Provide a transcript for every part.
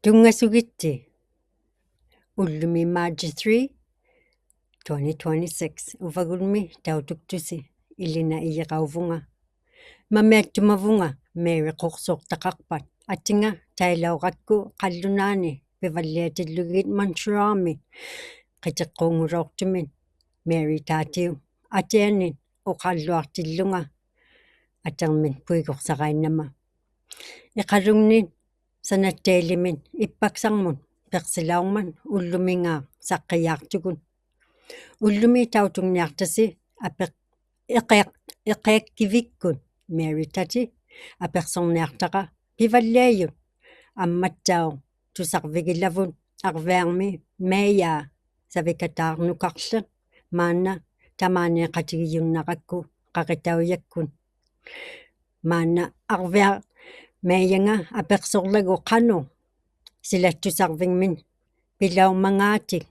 Tungasugitsi ullumi March 3, 2026 uvagulmi tautuktusi ilina iyeqauvunga mamiattumavunga Mary qorsortaqarpat atinga tailauqakku qallunaani pivalliatillugit Montrealmi qiteqqungulortumin Mary taatiu atianin uqalluartillunga atermin puikorsaqainnama iqalungnin sanattailimin ippaksarmun persilaurman ullumingaa saqqiyaartukun ullumi tautungniartasi apeq iqiakkivikkun Mary tati apersorniartaqa pivalliayut ammattaau tusarvigilavun arviarmi maiyaa savikataarnukarlak maanna tamaanieqatigiyunnaqakku qaqitauyakkun maanna arvia maiyanga apersorlagu qanu silattusarvigmin pilaumangaatik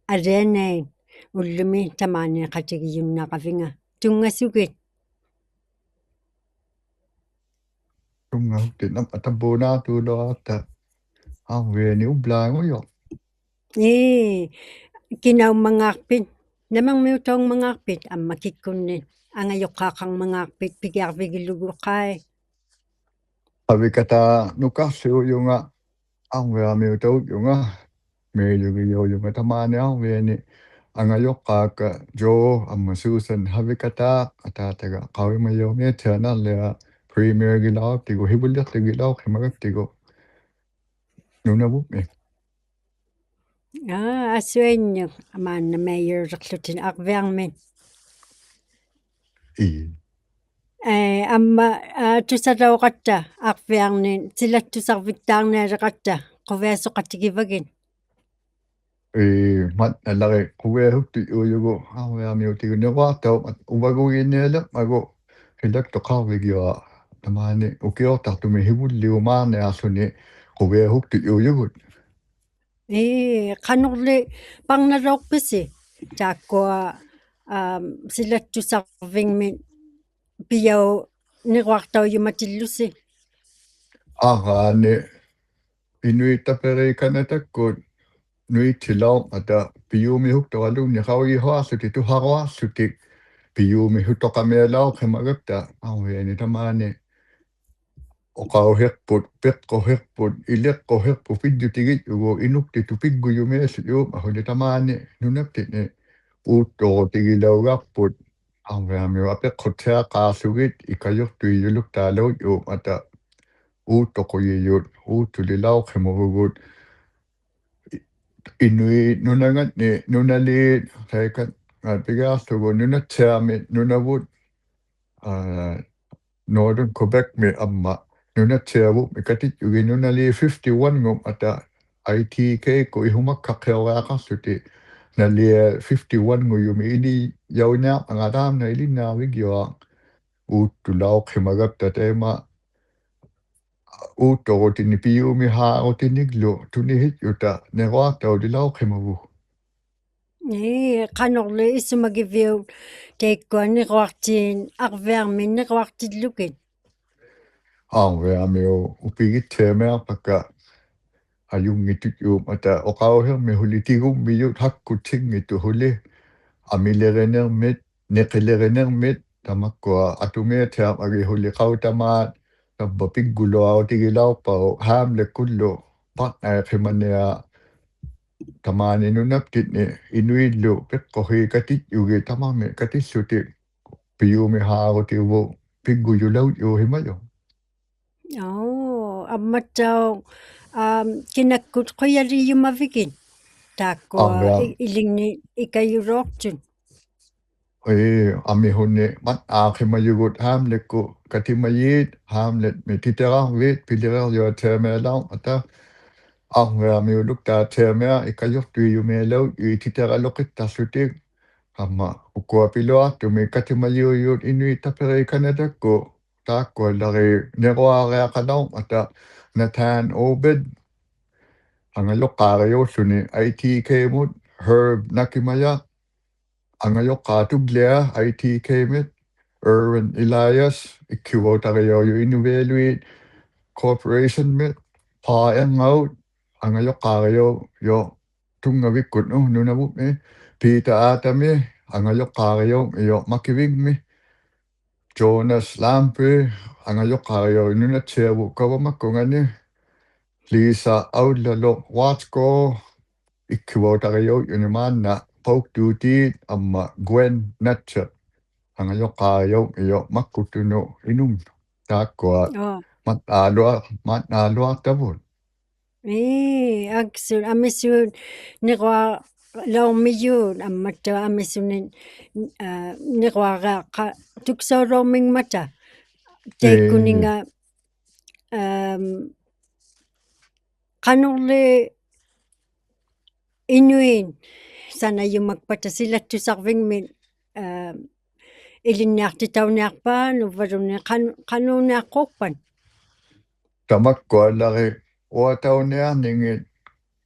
alianain ullumi tamaanieqatigiyunnaqavinga tungasugit Tungauttinam atabunaatuuloata arviani ublaanguyo kinaumangaarpit namangmiutaungmangaarpit ammakikkunnin angayoqqaaqarmangaarpit pikiarvigilluguqai avikatanukarluuyunga arviamiutaut-yunga meeyugiyoyunga tamaaniarviani angayoqqaaka Joe amma Susan havikataa ataataga qavimayomiatianarlia premiergilaartigu hibullertigilauqimagaktigu nunavupmi asuannu maanna maayuuserlutin arviarmin amma tusalauqatta arviarnin silattusarviktaarnialeqatta quviassoqatigivagin mat alari quviahukti uyugu arviamiutigu neruartau uvagugiinniale magu hilaktoqarvigiua tamaani ukiortartumi hivulliumaarniarluni quviahukti uyugut qanorli parnaloorpisi taakkua silattusarvigmin piau neruartaujumatillusi araani inuittaperiikanatakkuut nuitilau ata piumihuktoralunni qavihoarluti tuharuarlutik piumihuttoqamialauqimagakta arviani tamaani oqauherput peqqoherput ileqqoherput piddutigit-ugu inuktitu pigguyumialluut ahuli tamaani nunaptini uuttorutigilaugaqput arviamiu apeqqutiaqaarlugit ikajortuiyuluktaalaut ata uuttoquyiyut uuttulilauqimurugut inui nunangatni nunaliit saikat pigaarlugu nunatsiaami nunavut Northern Quebec mi amma nunatsiavut mikatit-ugi nunali 51ngum ata ITK ko ihumakkaqqioriaqarluti nalia 51nguyumi ili yaunaa angadaamna ilinnaavigioa uuttulauqimagapta taima uuttorutini piumi haarutiniglu tunihitjuta neruartaulilauqimagu qanorli issumagiviu taikkua neruartiin arviarmin neruartillugit arviamiu upigittiamearpakka ajungitut-uum ata oqauhermi hulitigummiyut hakkutsingitu huli amilerinermit neqilerinermit tamakkua atumiatiam agi huli qautamaat tabba pigguluautigilaupau haamlekullu partnaiqimania tamaani nunaptitni inuillu peqqohi katit-ugi tamami katissuti piumi haarutigu pigguyulaut-uuhimayo ammattau kinakkut quyaliyumavigin taakkua ilingni ikayuroortun amihunni mat aaqimayugut haamlekku katimayit haamlet mi titerarvit pilirerjuatiamialau ata arviamiuluktaatiamia ikajortuiyumialaut titeraloqittarlutik amma ukkuapiluartumi katimayuuyut inuittaperiikanatakku taakkuallari neruariaqalau ata Nathan Obed angayoqqaariuulluni ITK-mut Herb Nakimaya angayoqqaatuglia ITK-mit Erwin Elias ikkivuutariuuju Innuvaluate Corporation mit paangaut angayoqqaariu yo tungavikkut nunavut Peter Atami angayoqqaariu iyo makivigmi Jonas Lampe angayoqqaariu nunatsiavu kavamakungani Lisa Audlalo Watsko ikkivuutariu unimaanna pauqtuutiit amma Gwen Natcher angayoqqaariu iyo makkutunu inum taakkua matnaaluartavut aksul amisun niqua laumiyuun ammattua amisunin niquaqaaqa tuksoorormingmata teikkuninga qanorli inuin sanayumakpata silattusarvingmit ilinniartitauniarpaan uvvaluni qanuuniaqqorpan tamakkuallari uatauniarningit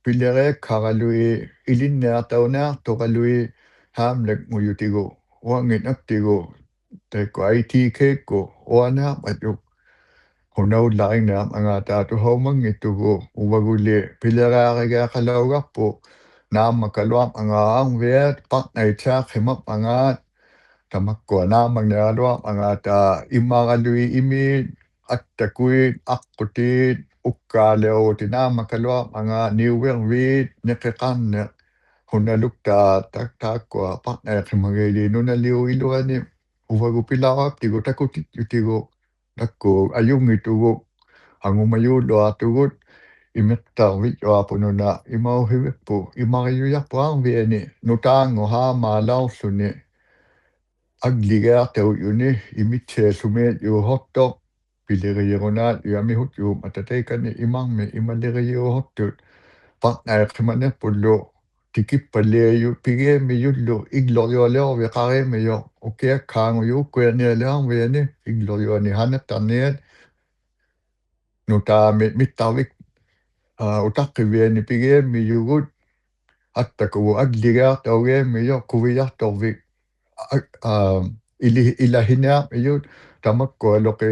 pileriakkaralui ilinniartaunaartoqalui haamlak muyutigu uangit aktigu taikku ITKkku uanaarpatuk hunaullarinnaam angaataatuhaumangittugu uvaguli pileriarigaaqalaugarpu naammakkaluam angaaarviat partnaitaaqhimap angaat tamakkua naamangnialuam angaata immaralui imiit attakuit aqutiit ukkaaleruuti naammakkaluam angaa niuverviit neqeqarneq hunaluktaa taakkua partnaiqimagili nunaliu iluani uvagu pilaraptigu takutit takku ayungitugu angumayuulluartugut imiqtarvitjuapununa imauhivippu imariyuyarpuarviani nutaangu haamaalaorluni agligaartautyuni imitsiallumiat yuuhortoq pileriyerunaat yuamihutjuum atataikani imarmi imaleriyuuhortut partnaiqimanerpullu tikippaliayu pigiamiyullu igloriualeorviqarimiyo ukiakkaanguyuukkuanialearviani igloriuani hanattarniat nutaamit mittarvik utaqqivviani pigiamiyugut attakugu agligaartaugiamiyo kuviartorvik ilahiniarmiyut tamakkualoqi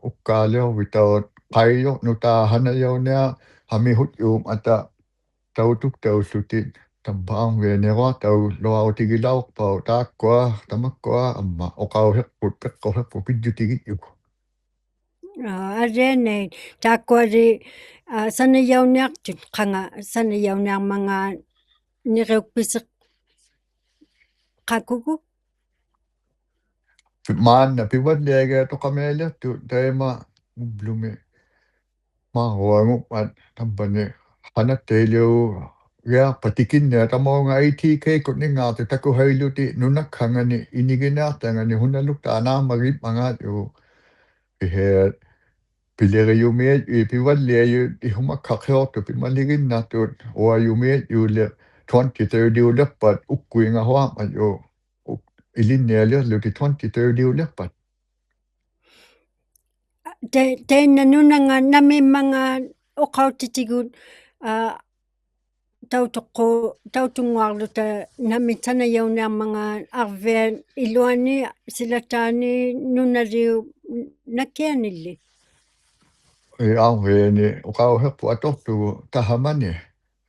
ukkaaleorvitaut qaio nutaahanayaunea hamihutjuum ata tautuktaullutit tampaarvianiruartau luarutigilaorpau taakkua tamakkua amma oqauherput peqqorherpu pidjutigitjuku Arianei taakkuari sanayauniartut qanga sanayauniarmangaa niqiukpiseq qakugu maanna pivalliagaatoqamialiartu taima ublumi maaruangupat tampani qanattailiu giarpatikinnia tamaunga ITK ningaartu takuhailuti nunakkangani iniginaartangani hunalukta anaarmagip angaatu iheat pileriumiat pivalliayu ihumakkaqhiortu pimaliginnaartut uayumiat yuule 2030 ukkuingahuarmat yu ilinnialiarluti 2030 teina nunanga namimmanga oqautitigut tautunguarluta namit sanayauniarmanga arvian iluani silataani nunaliu nakianilli arviani oqauherpu atorlugu tahamani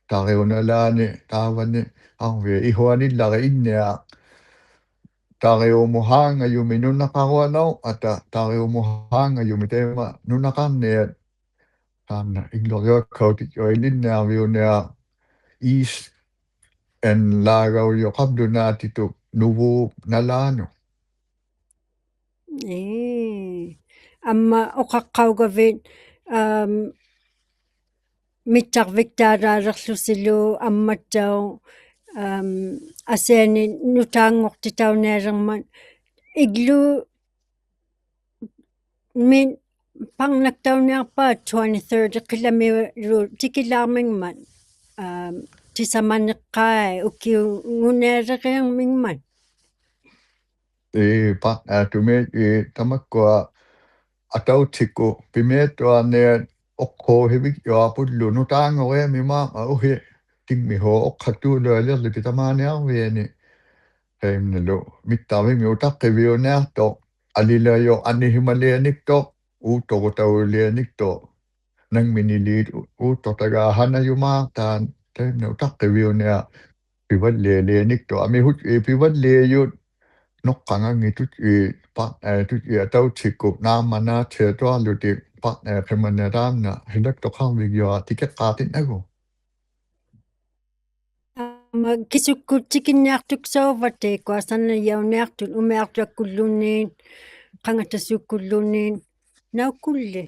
tariunalaani taavani arvia ihuanillari innia tariumuhaangayumi nunaqaruanau ata tariumuhaangayumi teema nunaqarniat taanna igloriuakkautit ilinniarviunia East and laagauyo qablunaatituk nuvu nalaanu amma oqaqqaugavit mittarviktaaraalerlusilu ammattau asiani nutaangortitaunialerman iglu min pangnaktauниarpaat 23 qilamiru tikilaarmingman tisamaneqqai ukiungunialeriarmingman partnaatumiit tamakkua atautikku pimiattuarniat oqqouhivik yuapullu nutaangoriamimaama uhi timmihu oqqattuulualiarli pitamaaniarviani taimnalu mittarvimi utaqqiviunaartoq alilayo anihimalianiktoq uuttoqutaulianiktoq nang minilit utotagahan na yumatan tayo na utak niya piwan lenik to ami hut piwan yun nokkangang itut tut ataw chiko namana cheto aluti kemanera na hilak to kang bigyo tiket katin ako. Kisukkutsikinniartuksauvate kuasannayauniartut umiartuakkulluunniin qangatassuukkulluunniin naukkulli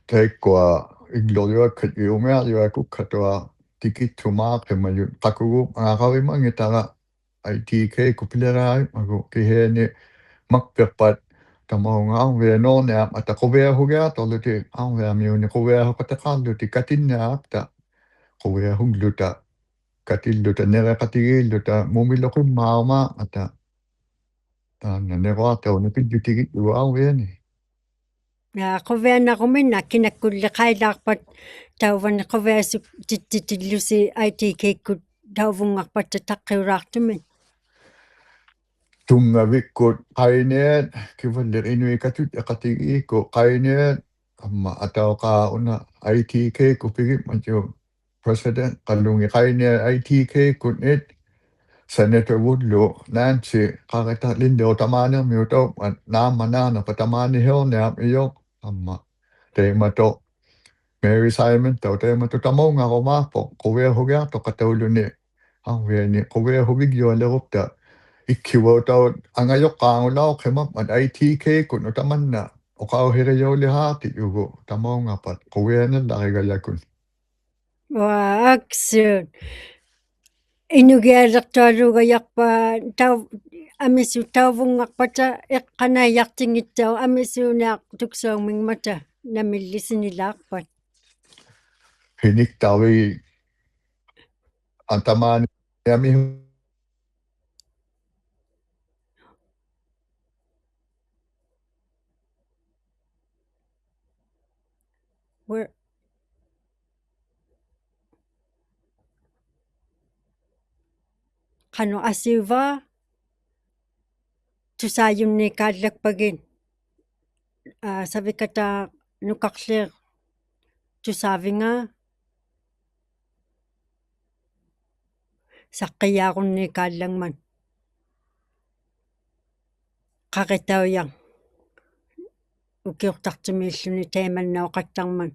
Teikkoa igloriuakkat umiarjuakukkatua tikitsumaa kemayut qakugu aqarimangitara ITK kupileraai magu kiheeni makperpat tamaungaarvianorniam ataqoviahugiatorluti arviamiuni qoviahaqataqaarluti katinniaaqta qoviahugluta katilluta nereqatigilluta mumiloqimmaarma ata taanna neroartauni pillutigit uarviani qovianaqumina kinakkulliqailaarpat tauvani qoviasuk titillusi ITK-kkut tauvungarpat taqqiulaartumin tungavikkut qaineat kivalliqinuikatut eqatigiikku qaineat amma atauqauna ITK kupigit machu president qallungi qaineat ITK kunit Senator Woodlow Nancy qaqata lindeo tamanermiuto naamanana patamani hilneam iyo amma teemato Mary Simon tau teemato tamaungaromapo qoviahugiarto qatauluni arviani qoviahuvigyoalerupta ikkiwotau angayoqqaangulao qimap at ITK kun utamanna oqauhiriyoolihaati ugu tamaungapat qovianallarigalakun waaksuut inugialertualuugayarpa tau amisu tauvungarpata eqqanaiartingittau amisuuniaq tuksaumingmata namillisinilaarpat hiniktawi antamani yami where qanu asiuva tusaayunniikaallakpagin savikata nuqarliq tusaavinga saqqiyaarunnikaallangman qaqitauya ukiortartimiilluni teemannauqattarman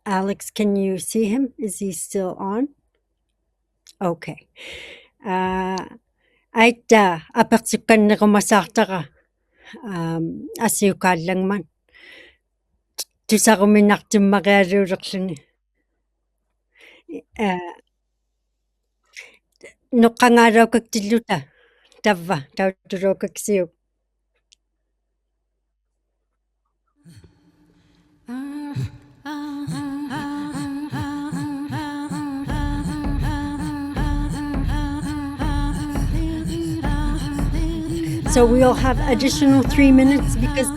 Alex, can you see him? Is he still on? Okay. Aita apertsukkannequmasaartaqa asiukaallangman tusaruminartummaqialuulerluni noqqangaalaukaktilluta tavva tautuluukaksiuk So we'll have additional 3 minutes because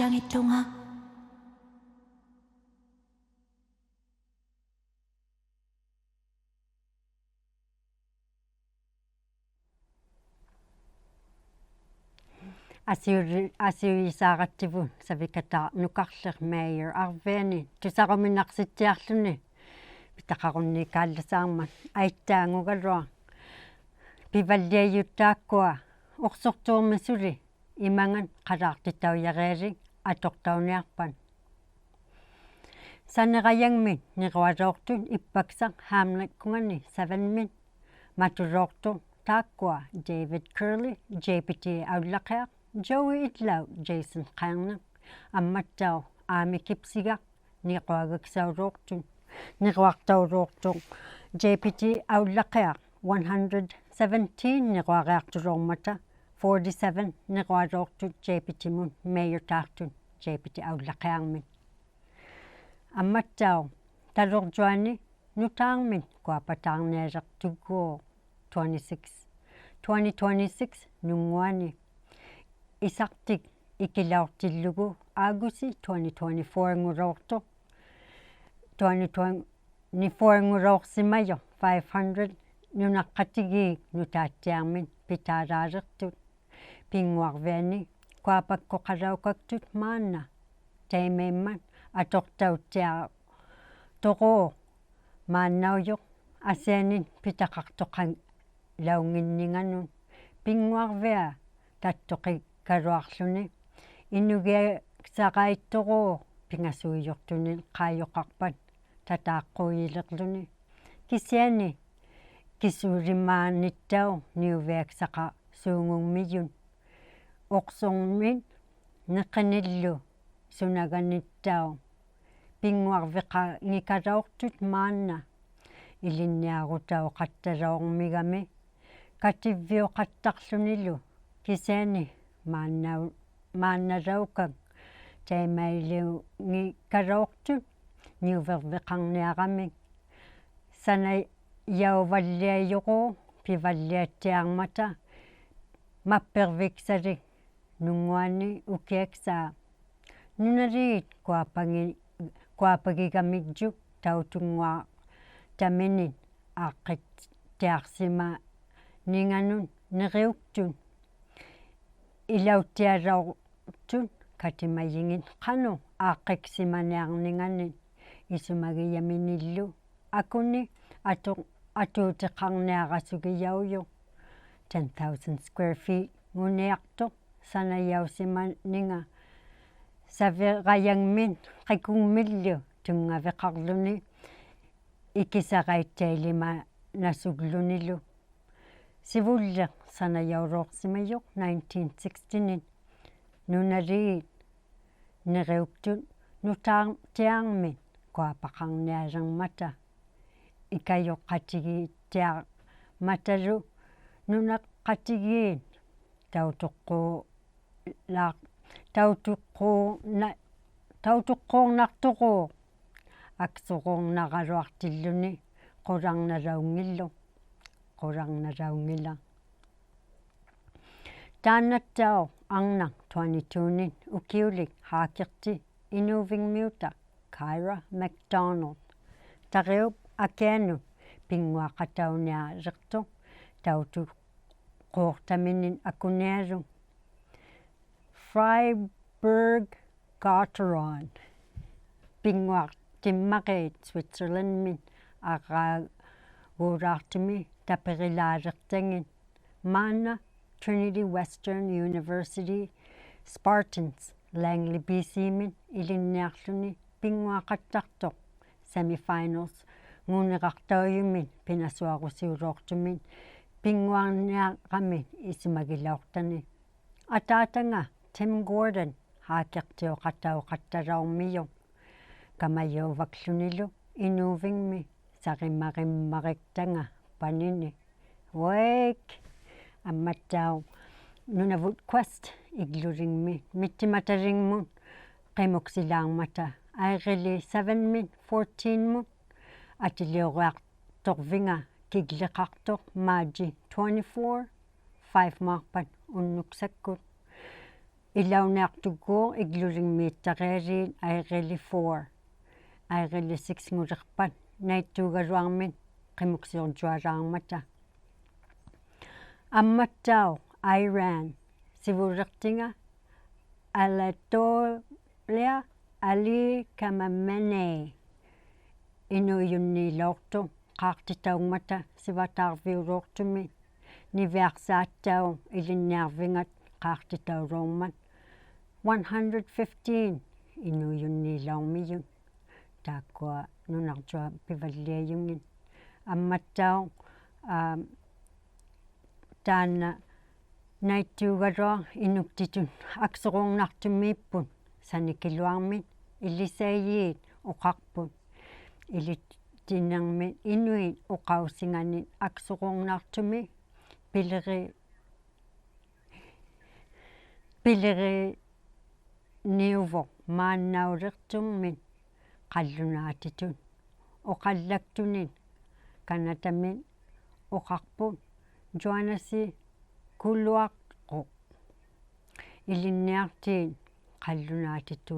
Rangitlunga. Asiuisaarattivun savikata nukarler mayor arveani tusaruminarsitsiarluni pitaqarunni kaallasaarmat aittaangugalua pivalliayuttaakkua orsortuurmisuli imangan qalaartitauyareeri atortauniarpan sanerayangmi niqualoortun ippaksa haamnakkungani 7 matuloortu taakkua David Curley JPT aullaqiaq Joey Itlau Jason Qangna ammattau aamikipsiga niquagaksauluortun niquartauluortu JPT aullaqiaq 117 niquariartulormata 47 niqualoortu JPT mun mayor taartun JPT aullaqiarmin ammattau talorjuani nutaarmin kuapataarnialertuguo 2026 nunguani isartik ikilaortillugu Agusi 2024 ngulortu 2024 ngulorsimayo 500 nunaqqatigi nutaatiarmin pitaalaalertut pinguarviani kuapakkoqalaukaktut maanna taimeimman atortautiaa toqoo maannaujoq asianin pitaqartoqan launginninganun pinguarvia tattoqikkaluarluni inugiaksaqaittoquu pingasuijortunin qaajoqarpat tataaqquiilerluni kisiani kisuulimaanittau niuviaksaqa suungungmiyun oqsormin neqinillu sunaganittau pinguarviqangikalaortut maanna ilinniarutau qattalaormigami kativvioqattarlunilu kisiani maannalaukak taimailiungikalaortut niuverveqarniaramik sanayauvalliajoquu pivalliatsiarmata mapperviksalik nunguani ukiaksaa nunaliit kuapagigamikjuk tautungua taminin aaqqitsiarsima ninganun neriuktun ilautialaortun katimayingin qanu aaqqiqsimaniarninganin isumagiyaminillu akuni atuutiqarniarasugiyauju 10,000 square feet nguniartoq sanayausimaninga saviqayangmin qikunmillu tungaviqarluni ikisaqaittailima nasuglunilu sivulleq sanayauruorsimayoq 1960nin nunaliit neriuktut nutaartiarmin kuapaqarnialermata ikayoqqatigitiarmatalu nunaqqatigiin tautuqquornartuquu aksuqornaraluartilluni qularnalaungilla taannattau arna 22nin ukiulik haakiqti inuvingmiuta Kyra McDonald tariup akianut pinguaqataunialertu tautuqquortaminin akunialu Freiburg Gotteron pinguartimmaqit Switzerlandmin aqaaguulaartimi taperilaalertangin maana Trinity Western University Spartans Langley BC-min ilinniarluni pinguaqattartoq semifinals nguneqartauyumin pinasuarusiuloortumin pinguarniaqamin isumagilaortani ataatanga Tim Gordon haakiqtioqatauqattalaormiyo kamayuuvakluниlu inuvingmi saqimaqimmaqiktanga panini wake ammattau nunavut quest igluringmi mittimataringmun qimuksilaarmata aiqili 7min 14mun atiliuruartorvinga kigleqartoq maaji 24 5 maarpat unnuqsakkut Ilauneartukuo iglulimmiittaqialiin aiqili 4 aiqili 6 ngulerpat naittuugaluarmin qimuksiortualaarmata ammattao Iran sivullertinga Anatolia Ali Khamenei inuyunniilortu qaartitaungmata sivataarviuluortumi niviarsaattau ilinniarvingat qaartitauluormat 115 inuyunniilaumiyun taakkua nunartua pivalliajungin ammattau taanna naittuugalua inuktitun aksoruornartumiippun sanikiluarmin illisaiyiit uqarput ilittinnermi inuit uqausinganin aksoruornartumi pileriniuvoq maannaulertummin qallunaatitun oqallaktunin kanatamin uqarput Joanasi kulluaqquq ilinniartiin qallunaatitu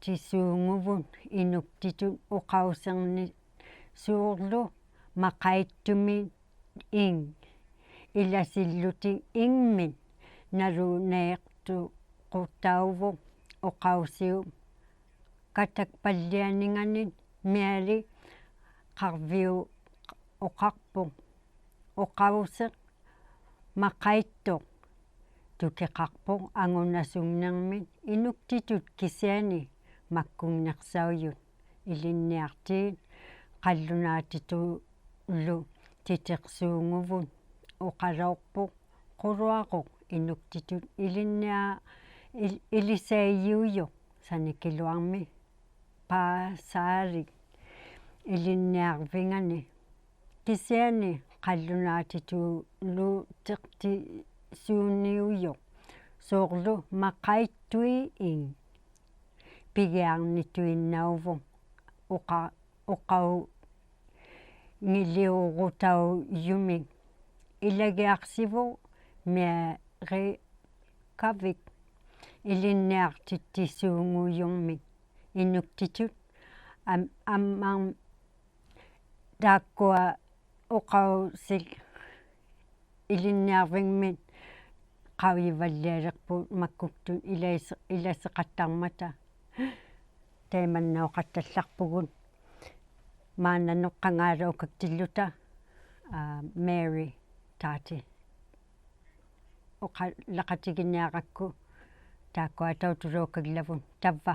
tisuunguvun inuktitun uqauserni suurlu maqaittumin ilasillutin ingmin naluneertuquttauvuq uqausiu katakpallianinganin miali qarviu uqarpuq uqavuseq maqaittuq tukiqarpuq angunasumnermin inuktitut kisiani makkunnersauyut ilinniartiin qallunaatitullu titeqsuunguvun uqaloorpuq quluaquq inuktitut ilisaiyiuyuq sanikiluarmi paasaarik ilinniarvingani kisiani qallunaatitullu teqtisuunniuyuq suurlu maqaittui pigiarnituinnauvuq uqaungiliuqutauyumik ilagiarsivuq miariqavik ilinniartittisuunguyungmik inuktitut ammam taakkua uqausik ilinniarvingmit qavivallialerput makkuktun ilaseqattarmata taimannauqattallarpugun maananeqqangaaluukaktilluta Mary taati laqatiginiaqakku taakkua tautuluukaglavun tavva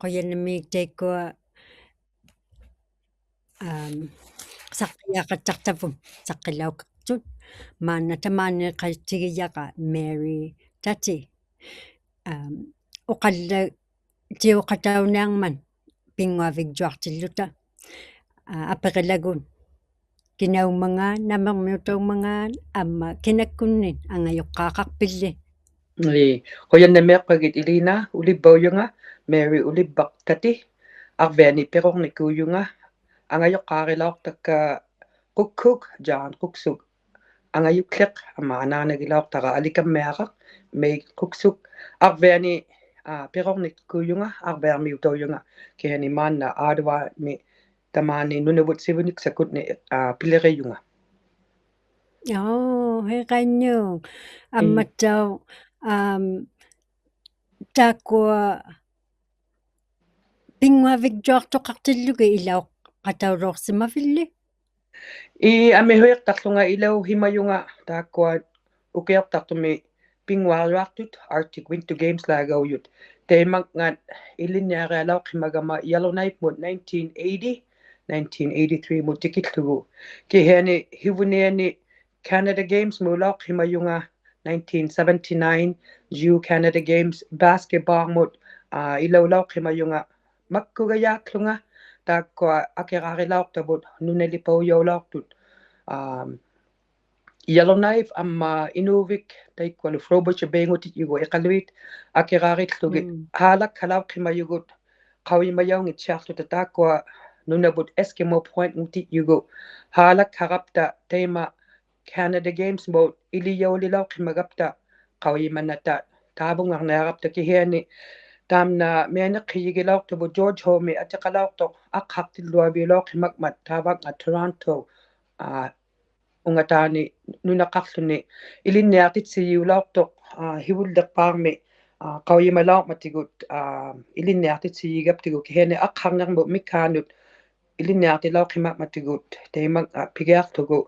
qoyanami taikkua saqqiyaqatartapun saqqilauqartut maanna tamaaniqaitigiyaqa Mary tati uqalla tiuqatauniarman pinguavigjuartilluta apeqilagun kinaumangaan namermiutaumangaan amma kinakkunnin angayoqqaaqarpilli qoyannameeqqagit Elina ulibbauйunga Mary ulibbaq tati arviani peqornikuuyunga angayoqqaarilaortakka qukkuk jaan quksuk angayukleq amma anaanagilaortara alikammiaqaq mei quksuk arviani peqornikuuyunga arviarmiutauyunga kihani maanna aadua mi tamaani nunavut sivunik sakutni pileriyunga heqannuung ammattau taakkua pinguavigjuartoqartillugi ilauq qatauruorsimavillി amihuiqtarlunga ilau himayunga taakkua ukiortartumi pinguariuartut Arctic Winter Games laagaujut teimangngat ilinniarialauqimagama Yellowknife mut 1983 mut tikillugu kihani hivuniani Canada Games mulauq himayunga 1979 Ju Canada Games basketball mut ilaulauq himayunga makkugayaaqlunga taakkua akeraarilaortavut nunalipaujaulaortut Yellowknife amma inuvik taikkualu Frobisher Bayngutit yugu iqaluit akeraaritlugit haalak halauqimayugut qawimayaungit siarluta taakkua nunavut Eskimo Point ngutit yugu haalak harapta teima Canada Games mut iliyaulilaukimagapta qawimanata taavungarniarapta kihiani taamna mianeqqiyigilaortuvu George Homi atiqalaortoq aqqartilluaviulauqimakmat taavanga Toronto ungataani nunaqarluni ilinniartitsigiulaortoq hivulleqpaarmi qawimalauqmatigut ilinniartitsiyigaptigu kihiani aqqarnermu mikkaanut ilinniartilauqimakmatigut teimak pigiartugu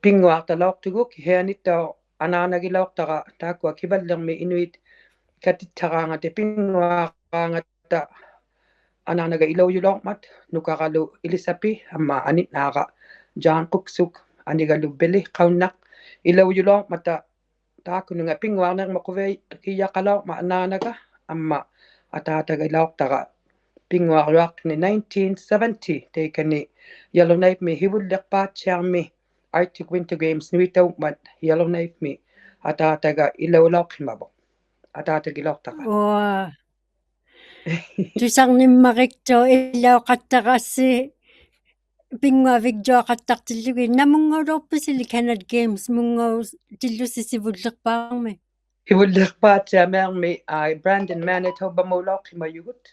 pinguartalaortugu kihianittao anaanagilaortara taakkua kivallermi inuit katitaraangata pinguaraangata anaanaga ilaujulormat nukaralu ilisapi amma anitnaaqa jaan quksuk anigalu beli qaunnaq ilaujulormata taakununga pinguarnermaquvei kiyaqalaorma anaanaga amma ataatagilortara pinguariuartuni 1970 teikani Yellowknife mi hivullerpaatsiarmi Arctic Winter Games nuitaukmat Yellowknife mi ataataga ilaulauqimavo ataatagilortara tusarnimmariqtoo ilauqattaqassi pinguavigjuaqattartillugi namungauloorpisili Canada Games mungaus tillusisivullerpaarmi hivullerpaatsiamearmi Brandon Manitoba mulauqimayugut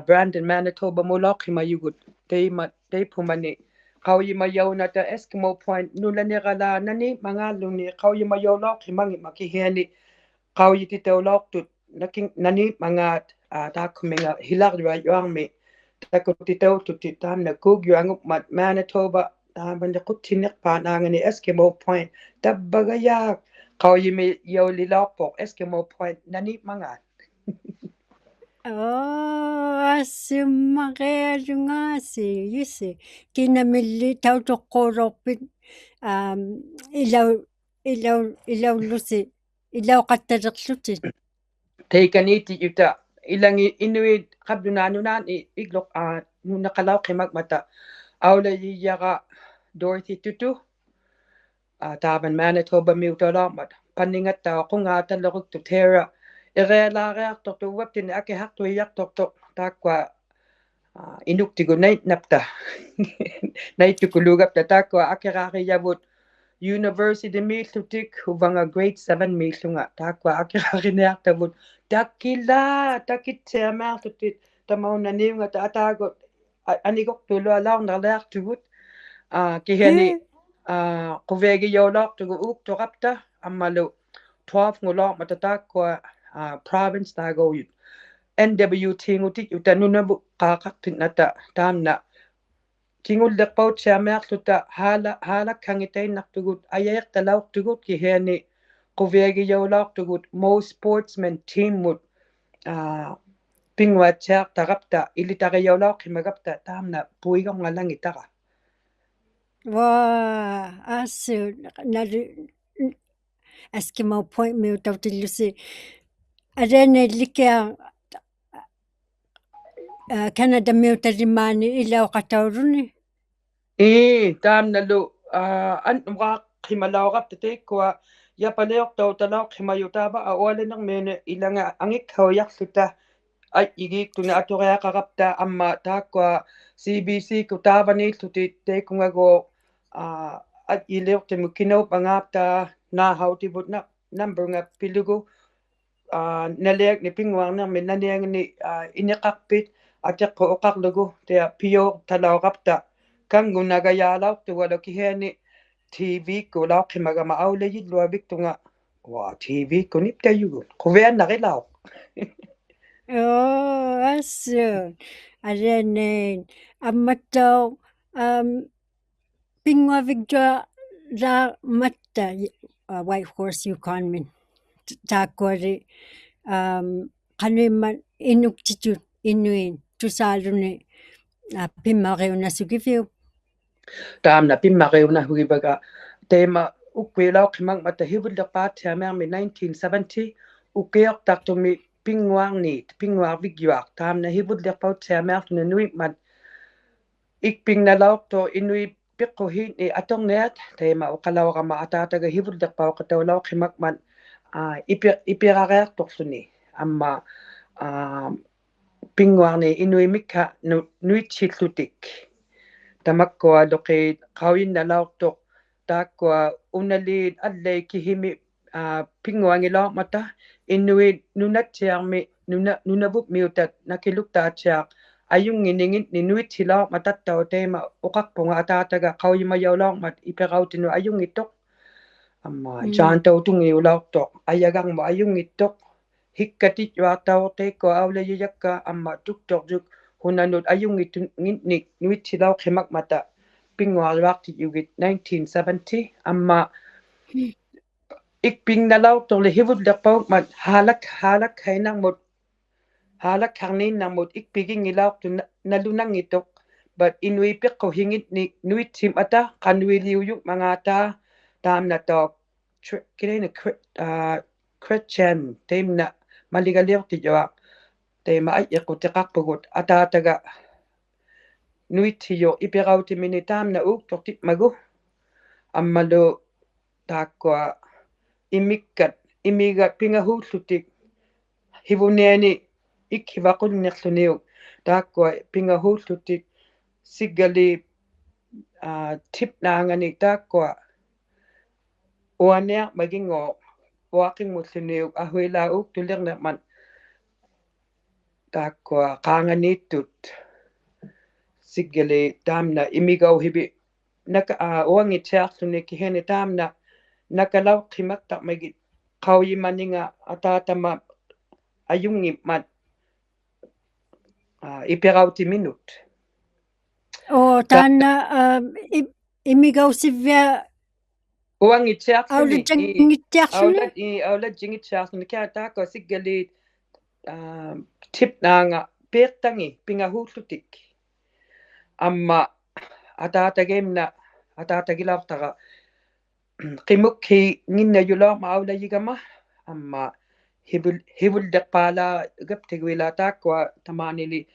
Brandon Manitoba mulauqimayugut teipumani qauyimayaunata Eskimo Point nulaniralaanani mangaaluni qauyimayaulauqimangi makihiani qauyititaulaortut nani mangaat taakkuminga hilarluayuarmi takutitaututti taamna kuugyuangupmat Manitoba taamani quttinnerpaanaangani Eskimo Point tabbagayaaq qauyimi yaulilaorpoq Eskimo Point nani mangaat assummaqialungaasi yussi kinamilli tautoqquulorpit ilaullusi ilauqattalerlutit teikaniiti yuta ilangi inuit qabdunaanunaan igloq nunaqalauqimakmata aulayiyaqa Dorothy Tutu taavan Manitoba miutalaarmat panningattaa qungaataleruktu Tara irealaariartortuuwaptini akihartuiartortoq taakkua inuktigu naitnapta naittukulugapta taakkua akeraariyavut University miillutik uvanga grade 7 miillunga taakkua akeraariniartavut takitsiamaartutit tamaunaniungata ataagut anigortulualaarnerliartugut kihiani quveegiyaulaartugu uuktorapta ammalu 12 ngulaarmata taakkua province taagouyut NWT ngutik utanunavu qaaqartinnata taamna kingullerpautsiamearluta haalakkangitainnartugut ayaertalaortugut kihiani quviagiyaulaortugut most sportsmen teammut pingwaatsaaq taqapta ilitariulaoqimagapta taamna puigorngalangitaqa Wow, asu nalu Eskimo Point mi utautillusi. Arene likia Canada mi utarimaani ilauqatauruni. taamnalu an qimalaoqapta tiikkua yapaleortautalauqimayutaava aualenermiune ilanga angikkaujaqluta igiiktuna aturiaqaqapta amma taakkua CBC kutaavaniilluti teikkungagu at ileortimu kinaup angaapta naahautivut nambrunga pilugu naliagni pinguarnermi naniangni iniqarpit atiqqu oqarlugu tia pio talauqapta kangunagayaalaortugalu kihiani TV kulauqimagama aulayilluaviktunga TV kuniptayugu quviannarilaoq Oh, asu. Arene ammatau pingwavigja la matta White Horse Yukonmin. Takwari qanuimman inuktitut inuin tusaaluni pimmaqiunasukiviu. taamna pimmaqiuna hugibaga teema ukkuilauqimagmata hivullerpaatiamearmi 1970 ukkiortartumi pinguarniit pinguarvigjuaq taamna hivullerpautiamearluna nuimmat ikpingnalaorto inui piqquhiitni atorniat teema uqalauqama ataataga hivullerpauqataulauqimagmat ipirariartorluni amma pinguarni inuimikka nuitsillutik tamakkua loqiit qawinnalaortoq taakkua unaliit allai kihimi pinguangilaormata inuit nunatsiarmi nunavut miutat nakiluktaatiaq ajunginingitni nuitsilaormatattau teema uqarpunga ataataga qawimajaulaormat iperautinu ajungittoq amma jaantautungiulaortoq ayagarmu ajungittoq hikkatitjuartaorteikko aulajijakka amma tuktorjuk hunanut ajungitungitnik nuitsilaoqimagmata pinguariuartijugit 1970 amma ikpingnalaortorle hivullerpaugmat haalak hainarmut haalak harniinnarmut ikpigingilaortu nalunangittoq but inuipiqqu hingitnik nuitsimata qanuiliuyuk mangaataa taamnatoq kirina Christian teimna maligaliortijuaq teema aj'iqutiqarpugut ataataga nuitsiyo ipirautimini taamna uuktortitmagu ammalu taakkua imiga pingahuullutik hivuniani ikhivaqunnerluniuk taakkua pingahuullutik siggali tipnaangani taakkua uaniarmagingoq uaqingmulluniuk ahuilaa uuktulernerman taakkua qaanganiittut siggali taamna imigauhibi uangitsiarluni kihini taamna nakalauqimaqtarmagit qauyimaninga ataatama ajungimmat ipirautiminut Oh, taana imigausivia uangitsiarluni aulajangittiarluni. aulajingitsiarluni kia taakko siggali tipnaanga peertangi pingahuullutik amma ataatagilaortaqa qimukki nginnajulaorma aulajigama amma hivullerpaala gaptiguila taakkua tamaanili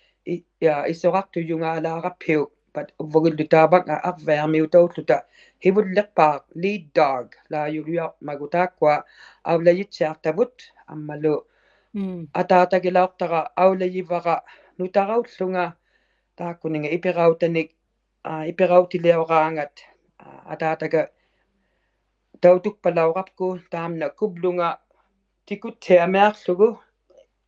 isoqartujungaalaaqappiuk but uvvugillutaavanga arvaarmiutaulluta hivullerpaaq lead dog laajuluarmagu taakkua aulajitsiartavut ammalu ataatagilaortaqa aulajivaqa nutaraullunga taakkuninga ipirautiliaoraangat ataataga tautukpalauqapku taamna kublunga tikutsiamearlugu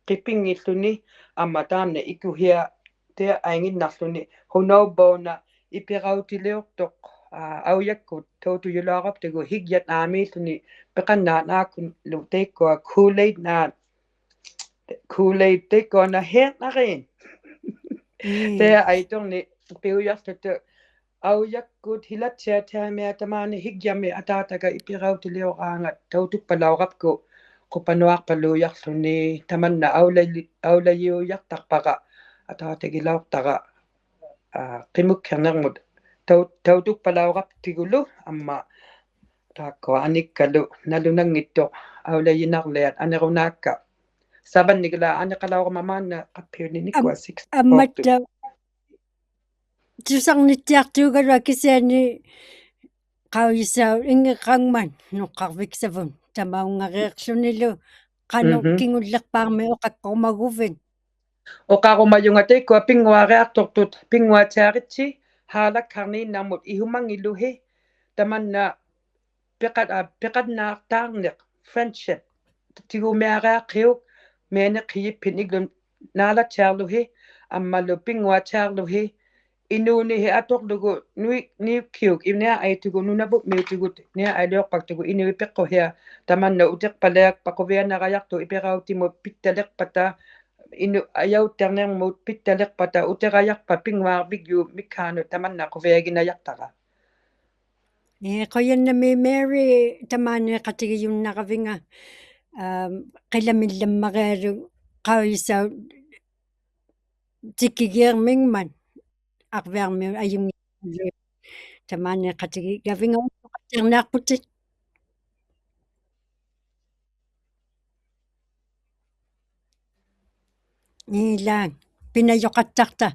qipingilluni amma taamna ikuhia tia ainginnarluni hunaubauna ipirautiliortoq aujakkut tautujulaaqaptagu higyat aamiilluni peqannaat naakkun teikkua Kool-Aid teikkuana heernaqin tia aitorni piujarlutu aujakkut hilatsiataamia tamaani higyami ataataga ipirautilioraangat tautukpalauqapku qupanuarpaluiarluni tamanna aulayuiartarpaqa ataqatigilaortaqa qimukkernermut tautukpalauqartigulu amma taakkua anikkalu nalunanngittoq aulayinarliat anerunaakka savannikila aneqalauqamamaanna qappiuninikua 6 амматта тусарнитсиартуугалуа кисиани qauyissaau ингеқангман ноққарвиксавун тамаунгариерлунилу qanu kingullerpaarmi oqaqqormaguvin oqarumayungatikua pinguariartortut pinguatiaritsi haalakkarniinnarmut ihumangilluhi tamanna peqatnaartaarneq friendship tigumiariaqiuk meeneqiyippinik naalatsiarluhi ammalu pinguatiarluhi inuunihi atorlugu niukkiuk imnia aitugu nunaput miutigut nia aliorpaktugu inuipeqqu tamanna uteqpaliaqpaquvianarajartu ipirautimut pittaleqpata inu ajautternermut pittaleqpata uterajarpa pinguaarpigyu mikkaanu tamanna quviaginajartara qoyannami Mary tamaaneqatigiyunnaqavinga qilamillammaqialu qauyissaau tikkigiermingman arviarmi ayungi tamaaneqatigigavinga uqqattiarnaarputit niilaang pinayoqattarta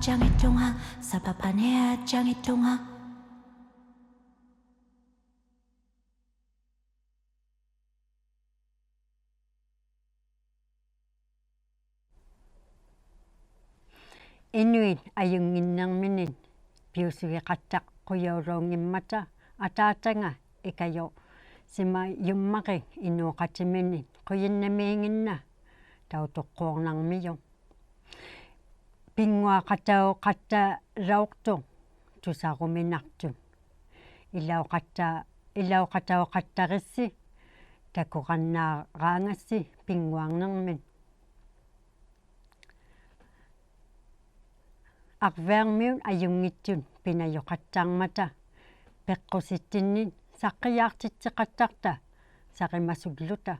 jangitunga sapapanea jangitunga Inuit ayunginnerminin piusugiqattaq quyauluungimmata ataatanga ikayo sima yummaqi inuuqatiminin quyinnamiinginna tautoqquornarmiyu pinguaqatau qatta rauqtu tusaruminartun ilauqatauqattarissi takuqannaaraangassi pinguarnermin arvearmiun ajunngitsun pinajoqattarmata peqqusittinnin saqqiyaartitseqattarta saqimassulluta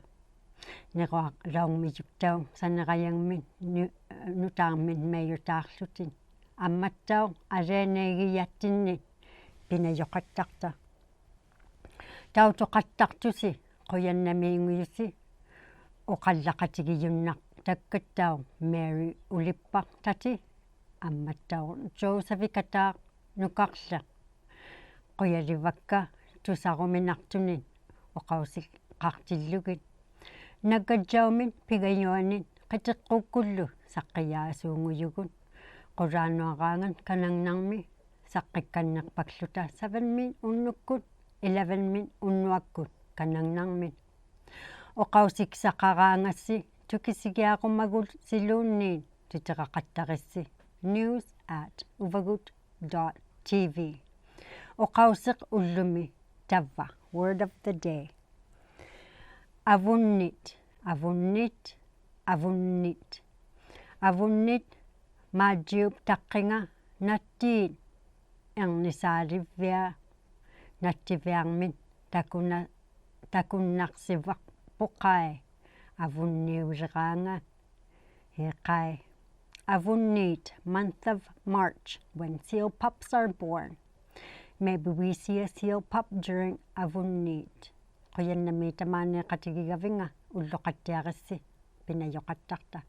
nequa laungmijuktaun saneqayangmin nutaarmin mayutaarlutin амматтау алаанаигиятсинни пинаёқаттарта таутоқаттартуси қуяннамиингуйусси оқаллақатигиюннақ таккаттау Mary улиппартати амматтау Josephикатаа нукарла қуяливакка тусаруминартунин оқаусик қартиллугит наккаджаумин пигаюанин қитеққуккуллу саққияасуунгуюгун quraannuaqaangan kanangnarmi saqqikkannerpakluta 7min unnukkut 11min unnuakkut kanangnarmin oqausiksaqaraangassi tukisigiaqumagul siluunniin titeqaqattarissi news@uvagut.tv oqausiq ullumi tavva word of the day avunnit maajiup taqqinga nattiit ernisaalivvia nattiviarmin takunnarsivaq puqai avunniuleqaanga heqai avunniit month of March when seal pups are born. Maybe we see a seal pup during avunniit. Quyannami tamaane qatigigavinga ulloqattiarissi pinajoqattarta